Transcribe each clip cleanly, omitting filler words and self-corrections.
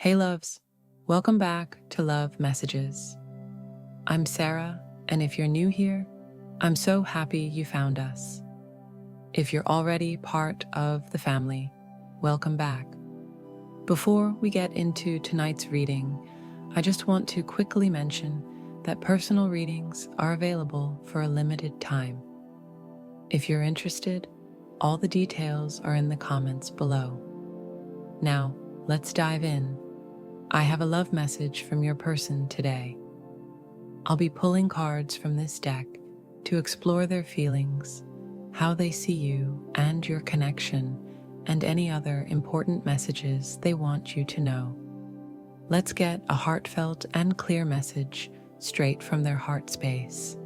Hey loves, welcome back to Love Messages. I'm Sarah, and if you're new here, I'm so happy you found us. If you're already part of the family, welcome back. Before we get into tonight's reading, I just want to quickly mention that personal readings are available for a limited time. If you're interested, all the details are in the comments below. Now, let's dive in. I have a love message from your person today. I'll be pulling cards from this deck to explore their feelings, how they see you and your connection, and any other important messages they want you to know. Let's get a heartfelt and clear message straight from their heart space.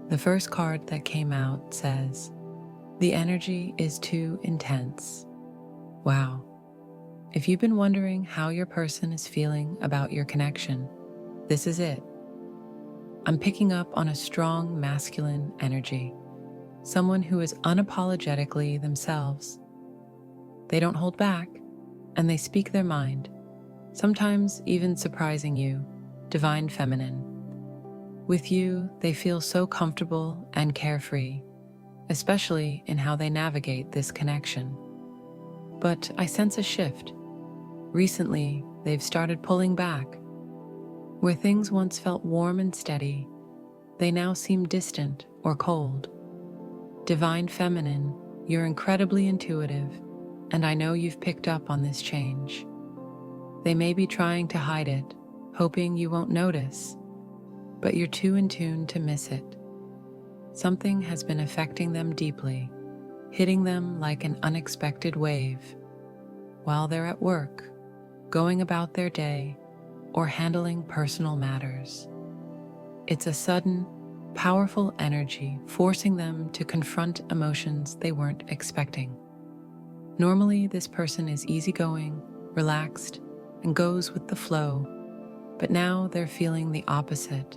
The first card that came out says, "The energy is too intense." Wow. If you've been wondering how your person is feeling about your connection, this is it. I'm picking up on a strong masculine energy, someone who is unapologetically themselves. They don't hold back, and they speak their mind, sometimes even surprising you, divine feminine. With you, they feel so comfortable and carefree, especially in how they navigate this connection. But I sense a shift. Recently, they've started pulling back. Where things once felt warm and steady, they now seem distant or cold. Divine feminine, you're incredibly intuitive, and I know you've picked up on this change. They may be trying to hide it, hoping you won't notice, but you're too in tune to miss it. Something has been affecting them deeply, hitting them like an unexpected wave. While they're at work, going about their day, or handling personal matters. It's a sudden, powerful energy forcing them to confront emotions they weren't expecting. Normally, this person is easygoing, relaxed, and goes with the flow, but now they're feeling the opposite,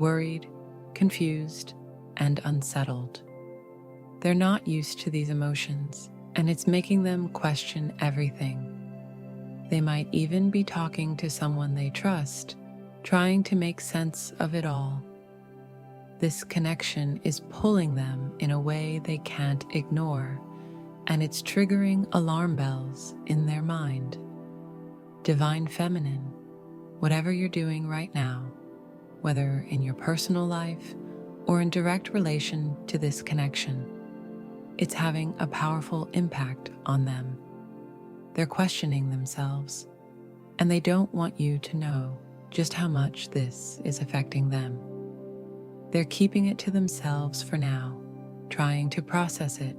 worried, confused, and unsettled. They're not used to these emotions, and it's making them question everything. They might even be talking to someone they trust, trying to make sense of it all. This connection is pulling them in a way they can't ignore, and it's triggering alarm bells in their mind. Divine feminine, whatever you're doing right now, whether in your personal life or in direct relation to this connection, it's having a powerful impact on them. They're questioning themselves, and they don't want you to know just how much this is affecting them. They're keeping it to themselves for now, trying to process it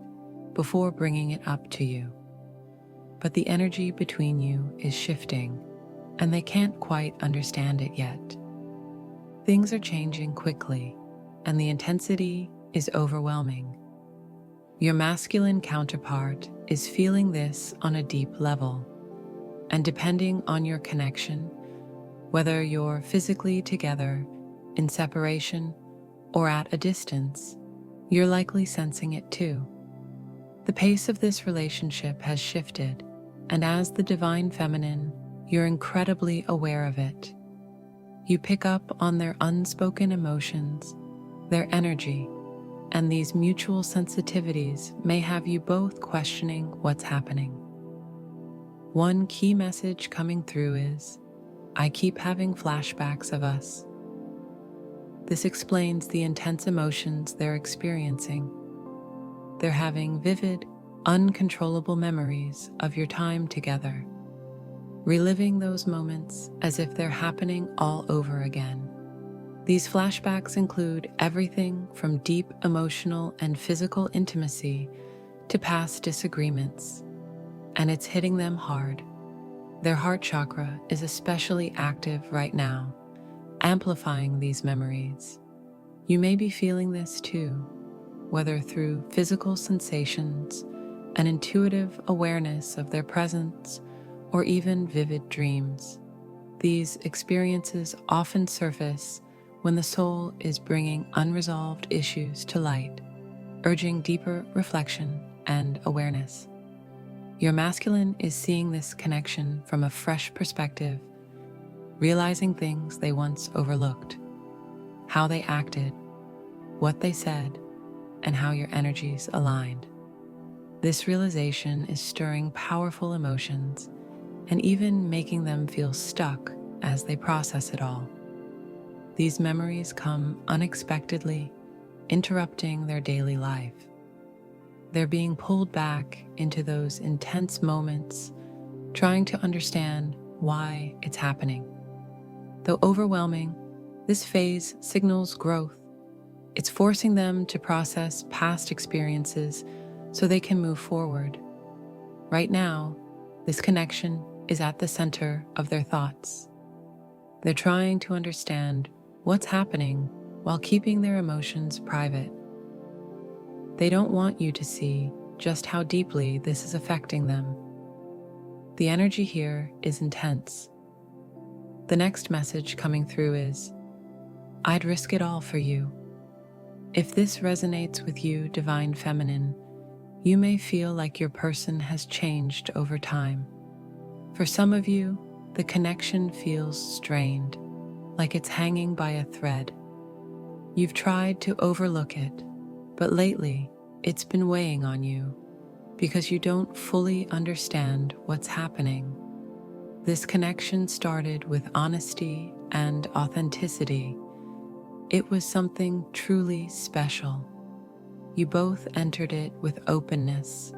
before bringing it up to you. But the energy between you is shifting, and they can't quite understand it yet. Things are changing quickly, and the intensity is overwhelming. Your masculine counterpart is feeling this on a deep level, and depending on your connection, whether you're physically together, in separation, or at a distance, you're likely sensing it too. The pace of this relationship has shifted, and as the divine feminine, you're incredibly aware of it. You pick up on their unspoken emotions, their energy, and these mutual sensitivities may have you both questioning what's happening. One key message coming through is, "I keep having flashbacks of us." This explains the intense emotions they're experiencing. They're having vivid, uncontrollable memories of your time together, reliving those moments as if they're happening all over again. These flashbacks include everything from deep emotional and physical intimacy to past disagreements, and it's hitting them hard. Their heart chakra is especially active right now, amplifying these memories. You may be feeling this too, whether through physical sensations, an intuitive awareness of their presence, or even vivid dreams. These experiences often surface when the soul is bringing unresolved issues to light, urging deeper reflection and awareness. Your masculine is seeing this connection from a fresh perspective, realizing things they once overlooked, how they acted, what they said, and how your energies aligned. This realization is stirring powerful emotions and even making them feel stuck as they process it all. These memories come unexpectedly, interrupting their daily life. They're being pulled back into those intense moments, trying to understand why it's happening. Though overwhelming, this phase signals growth. It's forcing them to process past experiences so they can move forward. Right now, this connection is at the center of their thoughts. They're trying to understand what's happening while keeping their emotions private. They don't want you to see just how deeply this is affecting them. The energy here is intense. The next message coming through is, I'd risk it all for you. If this resonates with you, Divine Feminine, you may feel like your person has changed over time. For some of you, the connection feels strained, like it's hanging by a thread. You've tried to overlook it, but lately it's been weighing on you because you don't fully understand what's happening. This connection started with honesty and authenticity. It was something truly special. You both entered it with openness,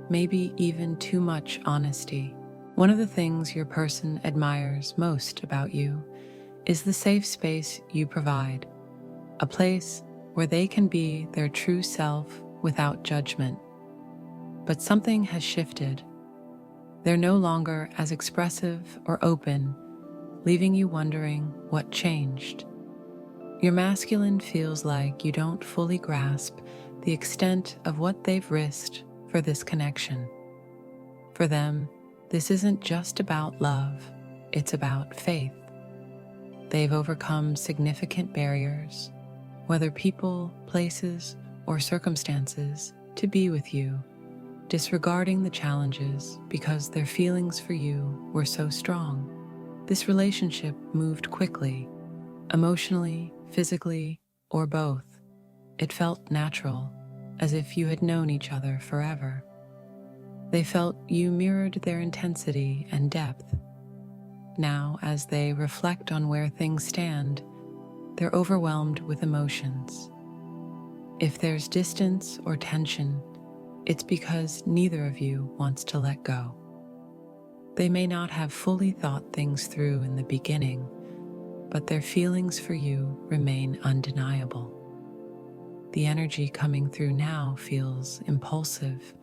maybe even too much honesty. One of the things your person admires most about you is the safe space you provide, a place where they can be their true self without judgment. But something has shifted. They're no longer as expressive or open, leaving you wondering what changed. Your masculine feels like you don't fully grasp the extent of what they've risked for this connection. For them, this isn't just about love, it's about faith. They've overcome significant barriers, whether people, places, or circumstances, to be with you, disregarding the challenges because their feelings for you were so strong. This relationship moved quickly, emotionally, physically, or both. It felt natural, as if you had known each other forever. They felt you mirrored their intensity and depth. Now, as they reflect on where things stand, they're overwhelmed with emotions. If there's distance or tension, it's because neither of you wants to let go. They may not have fully thought things through in the beginning, but their feelings for you remain undeniable. The energy coming through now feels impulsive,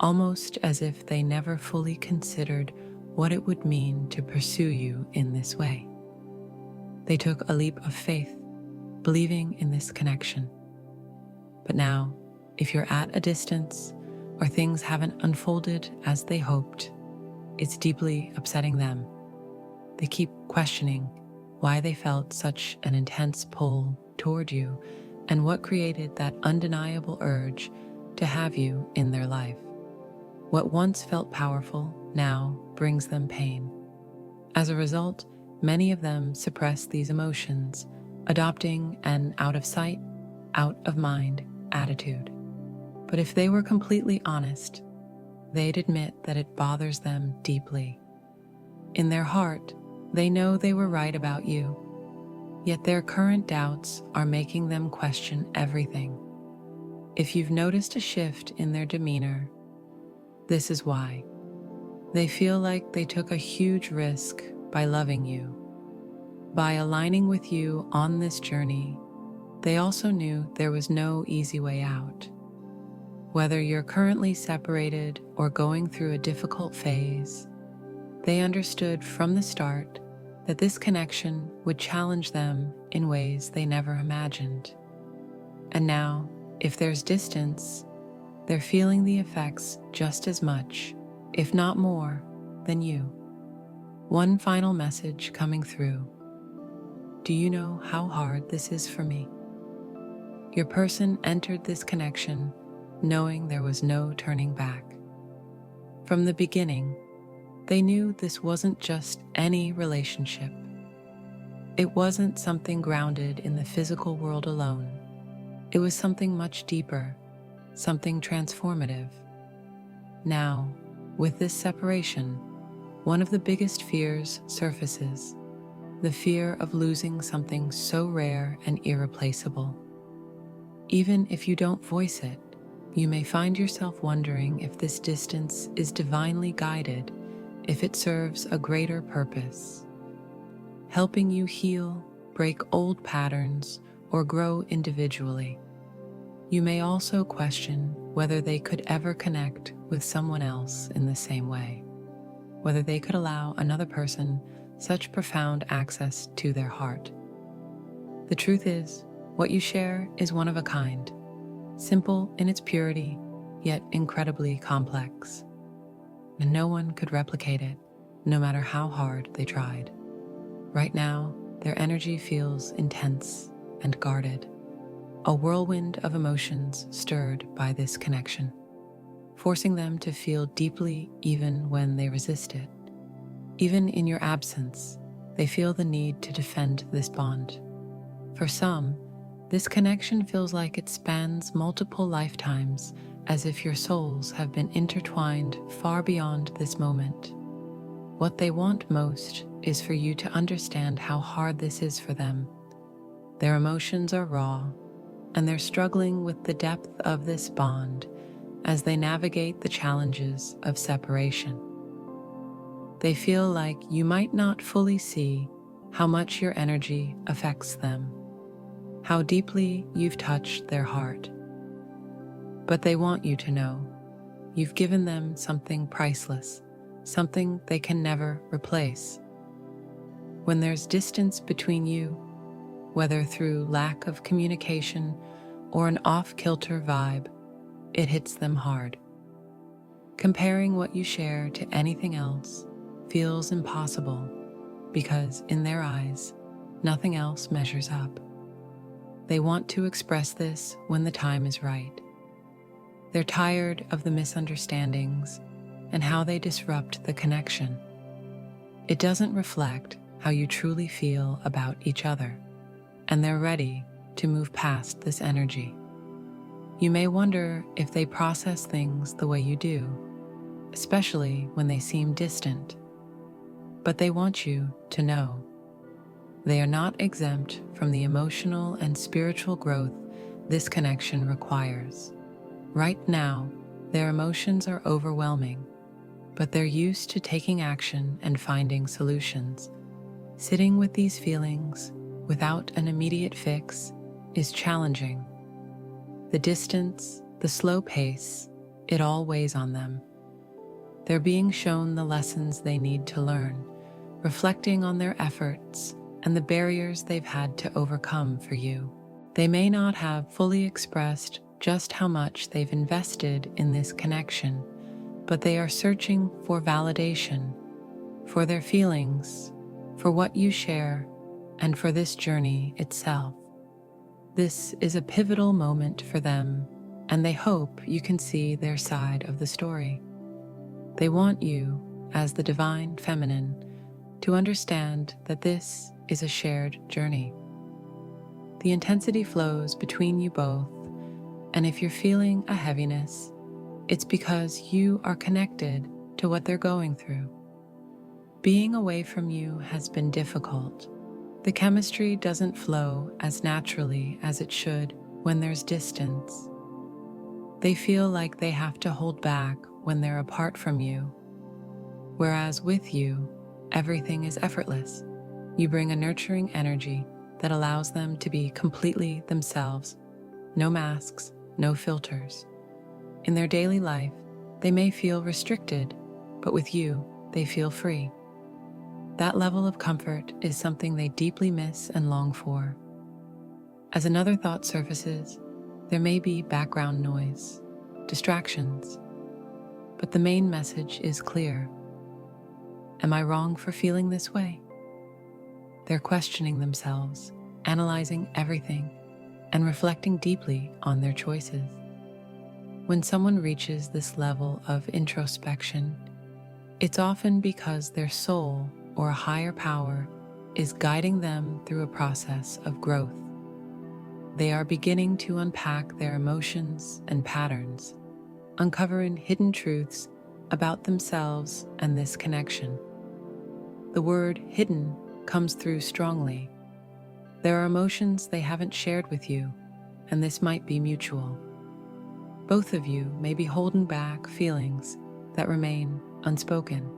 almost as if they never fully considered what it would mean to pursue you in this way. They took a leap of faith, believing in this connection. But now, if you're at a distance or things haven't unfolded as they hoped, it's deeply upsetting them. They keep questioning why they felt such an intense pull toward you and what created that undeniable urge to have you in their life. What once felt powerful now brings them pain. As a result, many of them suppress these emotions, adopting an out of sight, out of mind attitude. But if they were completely honest, they'd admit that it bothers them deeply. In their heart, they know they were right about you, yet their current doubts are making them question everything. If you've noticed a shift in their demeanor, this is why. They feel like they took a huge risk by loving you. By aligning with you on this journey, they also knew there was no easy way out. Whether you're currently separated or going through a difficult phase, they understood from the start that this connection would challenge them in ways they never imagined. And now, if there's distance, they're feeling the effects just as much, if not more, than you. One final message coming through. Do you know how hard this is for me? Your person entered this connection knowing there was no turning back. From the beginning, they knew this wasn't just any relationship. It wasn't something grounded in the physical world alone. It was something much deeper, something transformative. Now, with this separation, one of the biggest fears surfaces, the fear of losing something so rare and irreplaceable. Even if you don't voice it, you may find yourself wondering if this distance is divinely guided, if it serves a greater purpose, helping you heal, break old patterns, or grow individually. You may also question whether they could ever connect with someone else in the same way, whether they could allow another person such profound access to their heart. The truth is, what you share is one of a kind, simple in its purity, yet incredibly complex. And no one could replicate it, no matter how hard they tried. Right now, their energy feels intense and guarded, a whirlwind of emotions stirred by this connection, forcing them to feel deeply even when they resist it. Even in your absence, they feel the need to defend this bond. For some, this connection feels like it spans multiple lifetimes, as if your souls have been intertwined far beyond this moment. What they want most is for you to understand how hard this is for them. Their emotions are raw, and they're struggling with the depth of this bond as they navigate the challenges of separation. They feel like you might not fully see how much your energy affects them, how deeply you've touched their heart. But they want you to know you've given them something priceless, something they can never replace. When there's distance between you, whether through lack of communication or an off-kilter vibe, it hits them hard. Comparing what you share to anything else feels impossible because, in their eyes, nothing else measures up. They want to express this when the time is right. They're tired of the misunderstandings and how they disrupt the connection. It doesn't reflect how you truly feel about each other, and they're ready to move past this energy. You may wonder if they process things the way you do, especially when they seem distant. But they want you to know they are not exempt from the emotional and spiritual growth this connection requires. Right now, their emotions are overwhelming, but they're used to taking action and finding solutions. Sitting with these feelings without an immediate fix is challenging. The distance, the slow pace, it all weighs on them. They're being shown the lessons they need to learn, reflecting on their efforts and the barriers they've had to overcome for you. They may not have fully expressed just how much they've invested in this connection, but they are searching for validation, for their feelings, for what you share, and for this journey itself. This is a pivotal moment for them, and they hope you can see their side of the story. They want you, as the divine feminine, to understand that this is a shared journey. The intensity flows between you both, and if you're feeling a heaviness, it's because you are connected to what they're going through. Being away from you has been difficult. The chemistry doesn't flow as naturally as it should when there's distance. They feel like they have to hold back when they're apart from you, whereas with you, everything is effortless. You bring a nurturing energy that allows them to be completely themselves. No masks, no filters. In their daily life, they may feel restricted, but with you, they feel free. That level of comfort is something they deeply miss and long for. As another thought surfaces, there may be background noise, distractions, but the main message is clear. Am I wrong for feeling this way? They're questioning themselves, analyzing everything, and reflecting deeply on their choices. When someone reaches this level of introspection, it's often because their soul or a higher power is guiding them through a process of growth. They are beginning to unpack their emotions and patterns, uncovering hidden truths about themselves and this connection. The word hidden comes through strongly. There are emotions they haven't shared with you, and this might be mutual. Both of you may be holding back feelings that remain unspoken.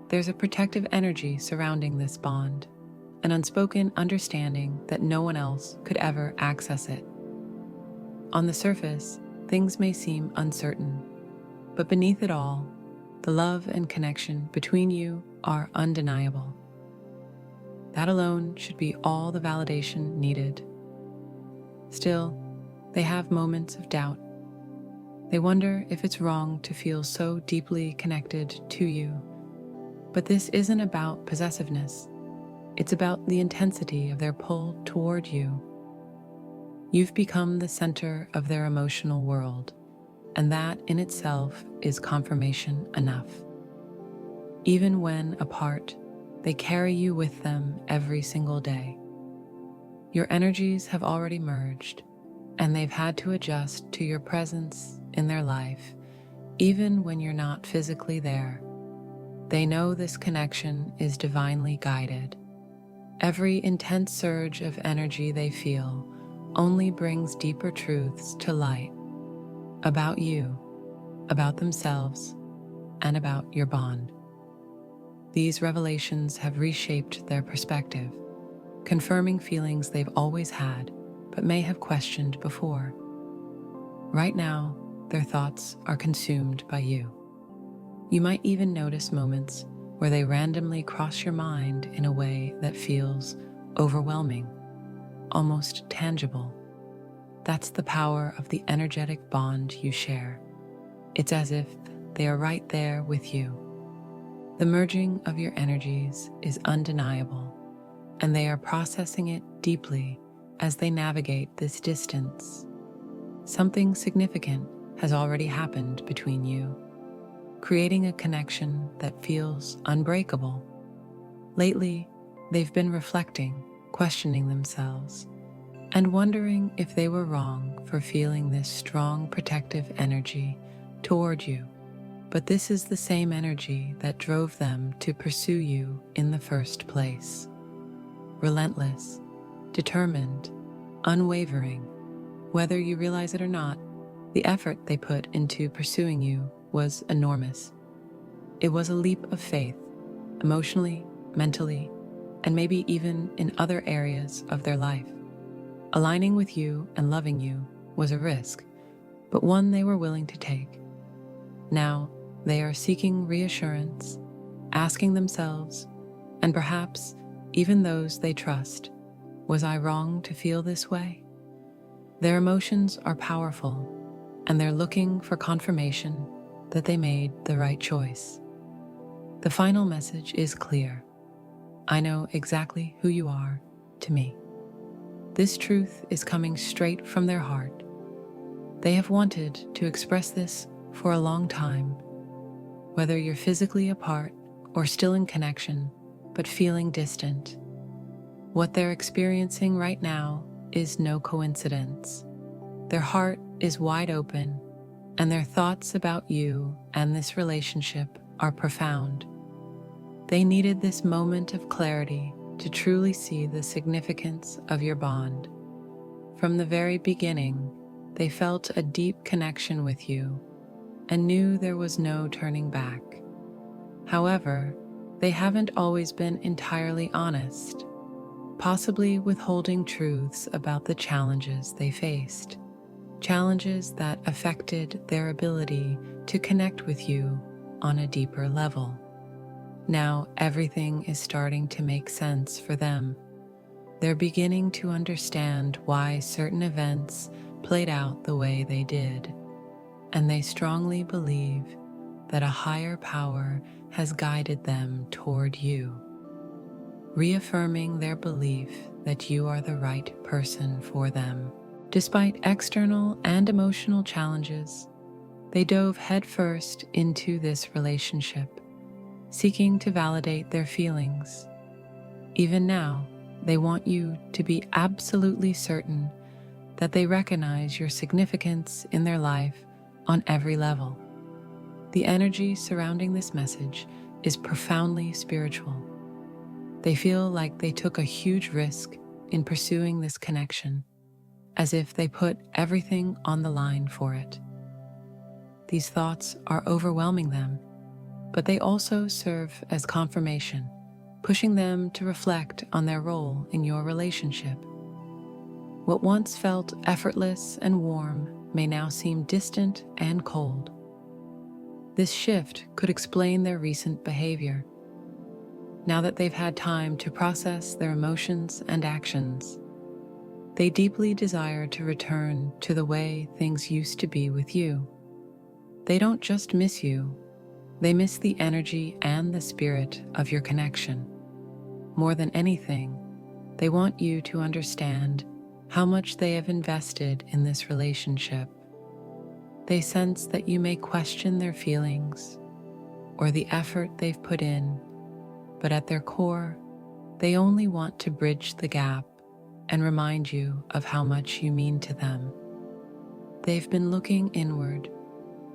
There's a protective energy surrounding this bond, an unspoken understanding that no one else could ever access it. On the surface, things may seem uncertain, but beneath it all, the love and connection between you are undeniable. That alone should be all the validation needed. Still, they have moments of doubt. They wonder if it's wrong to feel so deeply connected to you. But this isn't about possessiveness. It's about the intensity of their pull toward you. You've become the center of their emotional world, and that in itself is confirmation enough. Even when apart, they carry you with them every single day. Your energies have already merged, and they've had to adjust to your presence in their life, even when you're not physically there. They know this connection is divinely guided. Every intense surge of energy they feel only brings deeper truths to light about you, about themselves, and about your bond. These revelations have reshaped their perspective, confirming feelings they've always had but may have questioned before. Right now, their thoughts are consumed by you. You might even notice moments where they randomly cross your mind in a way that feels overwhelming, almost tangible. That's the power of the energetic bond you share. It's as if they are right there with you. The merging of your energies is undeniable, and they are processing it deeply as they navigate this distance. Something significant has already happened between you, creating a connection that feels unbreakable. Lately, they've been reflecting, questioning themselves, and wondering if they were wrong for feeling this strong protective energy toward you. But this is the same energy that drove them to pursue you in the first place. Relentless, determined, unwavering. Whether you realize it or not, the effort they put into pursuing you was enormous. It was a leap of faith, emotionally, mentally, and maybe even in other areas of their life. Aligning with you and loving you was a risk, but one they were willing to take. Now, they are seeking reassurance, asking themselves, and perhaps even those they trust, was I wrong to feel this way? Their emotions are powerful, and they're looking for confirmation that they made the right choice. The final message is clear. I know exactly who you are to me. This truth is coming straight from their heart. They have wanted to express this for a long time, whether you're physically apart or still in connection, but feeling distant. What they're experiencing right now is no coincidence. Their heart is wide open, and their thoughts about you and this relationship are profound. They needed this moment of clarity to truly see the significance of your bond. From the very beginning, they felt a deep connection with you and knew there was no turning back. However, they haven't always been entirely honest, possibly withholding truths about the challenges they faced, challenges that affected their ability to connect with you on a deeper level. Now everything is starting to make sense for them. They're beginning to understand why certain events played out the way they did, and they strongly believe that a higher power has guided them toward you, reaffirming their belief that you are the right person for them. Despite external and emotional challenges, they dove headfirst into this relationship, seeking to validate their feelings. Even now, they want you to be absolutely certain that they recognize your significance in their life on every level. The energy surrounding this message is profoundly spiritual. They feel like they took a huge risk in pursuing this connection, as if they put everything on the line for it. These thoughts are overwhelming them, but they also serve as confirmation, pushing them to reflect on their role in your relationship. What once felt effortless and warm may now seem distant and cold. This shift could explain their recent behavior. Now that they've had time to process their emotions and actions, they deeply desire to return to the way things used to be with you. They don't just miss you, they miss the energy and the spirit of your connection. More than anything, they want you to understand how much they have invested in this relationship. They sense that you may question their feelings or the effort they've put in, but at their core, they only want to bridge the gap and remind you of how much you mean to them. They've been looking inward,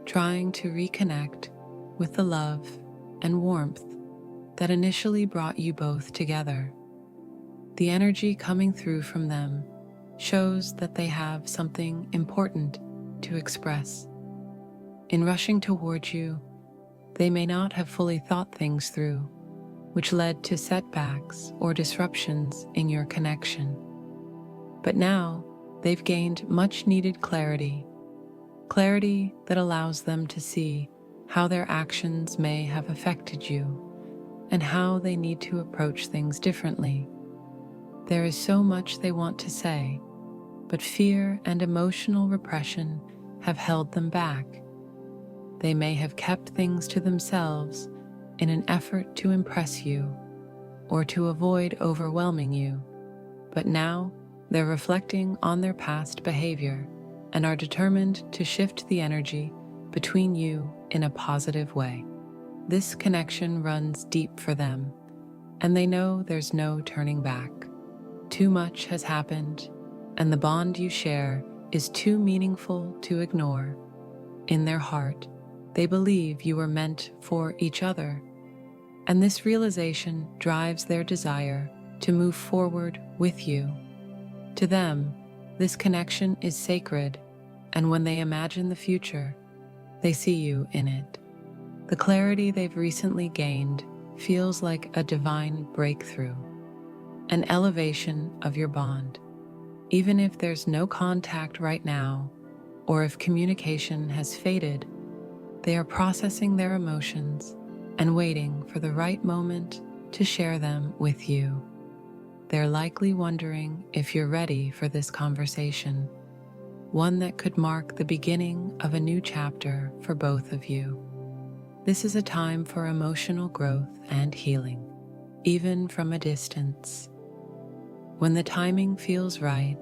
trying to reconnect with the love and warmth that initially brought you both together. The energy coming through from them shows that they have something important to express. In rushing towards you, they may not have fully thought things through, which led to setbacks or disruptions in your connection. But now, they've gained much-needed clarity that allows them to see how their actions may have affected you and how they need to approach things differently. There is so much they want to say, but fear and emotional repression have held them back. They may have kept things to themselves in an effort to impress you or to avoid overwhelming you, but now they're reflecting on their past behavior and are determined to shift the energy between you in a positive way. This connection runs deep for them, and they know there's no turning back. Too much has happened, and the bond you share is too meaningful to ignore. In their heart, they believe you were meant for each other, and this realization drives their desire to move forward with you. To them, this connection is sacred, and when they imagine the future, they see you in it. The clarity they've recently gained feels like a divine breakthrough, an elevation of your bond. Even if there's no contact right now, or if communication has faded, they are processing their emotions and waiting for the right moment to share them with you. They're likely wondering if you're ready for this conversation, one that could mark the beginning of a new chapter for both of you. This is a time for emotional growth and healing, even from a distance. When the timing feels right,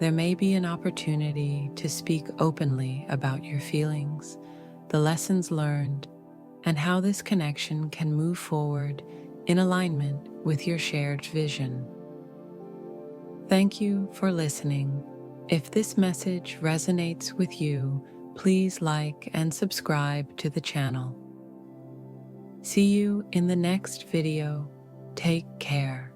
there may be an opportunity to speak openly about your feelings, the lessons learned, and how this connection can move forward in alignment with your shared vision. Thank you for listening. If this message resonates with you, please like and subscribe to the channel. See you in the next video. Take care.